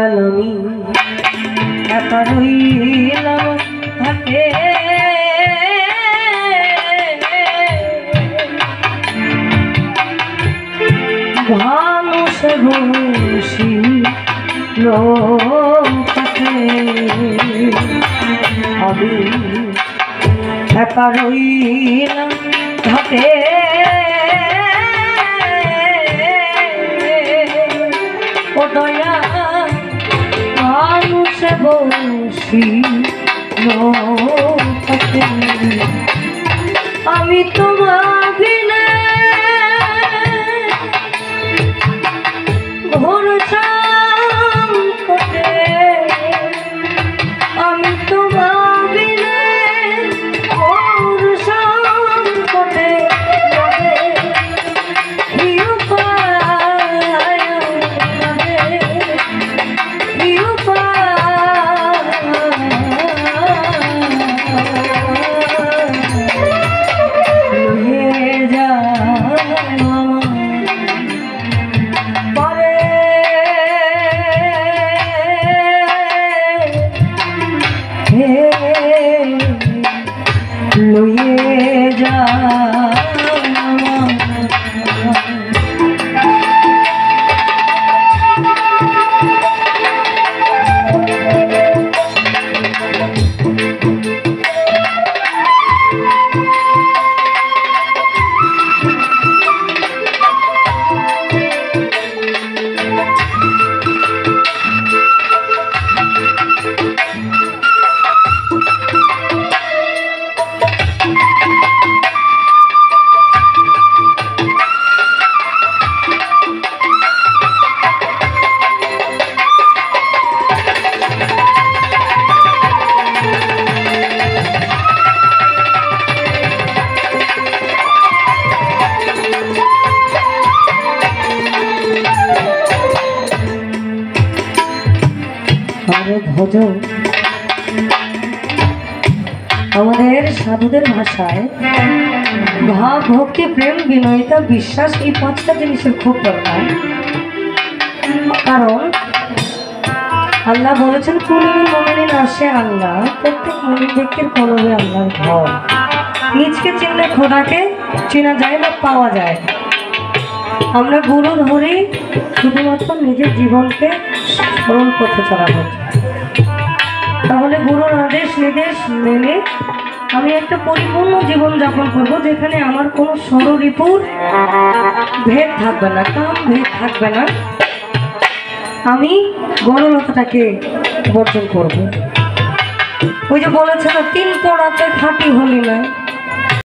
দয়াল আমি একা রইলাম হাতে মানুষ বসি লোকাতে আমি একা রইলাম হাতে ও দয়া মানুষ বসি লোকাতে আমি তোমার বিনা ঘোর সংকটে আমি তোমার বিনা ঘোর সংকটে কি উপায় কি লয়ে যা ভজ আমাদের সাধুদের ভাষায় ভাব ভক্তি প্রেম বিনয়িতা বিশ্বাস এই পাঁচটা জিনিসের খুব দরকার। কারণ আল্লাহ বলেছেন কুলিল মুমিনিন আসে আল্লাহ, প্রত্যেক মুমিন ব্যক্তির কলবে আল্লাহর ঘর। নিজকে চিনলে খোদাকে চেনা যায় বা পাওয়া যায়। আমরা গুরু ধরে শুধুমাত্র নিজের জীবনকে সরল পথে চালাবো। তাহলে গুরুর আদেশ নির্দেশ মেনে আমি একটা পরিপূর্ণ জীবন যাপন করব, যেখানে আমার কোনো ষড়রিপুর ভেদ থাকবে না, কাম ভেদ থাকবে না। আমি গণলতাটাকে বর্জন করব। ওই যে বলেছে না, তিন পড়াতে খাঁটি হলি না।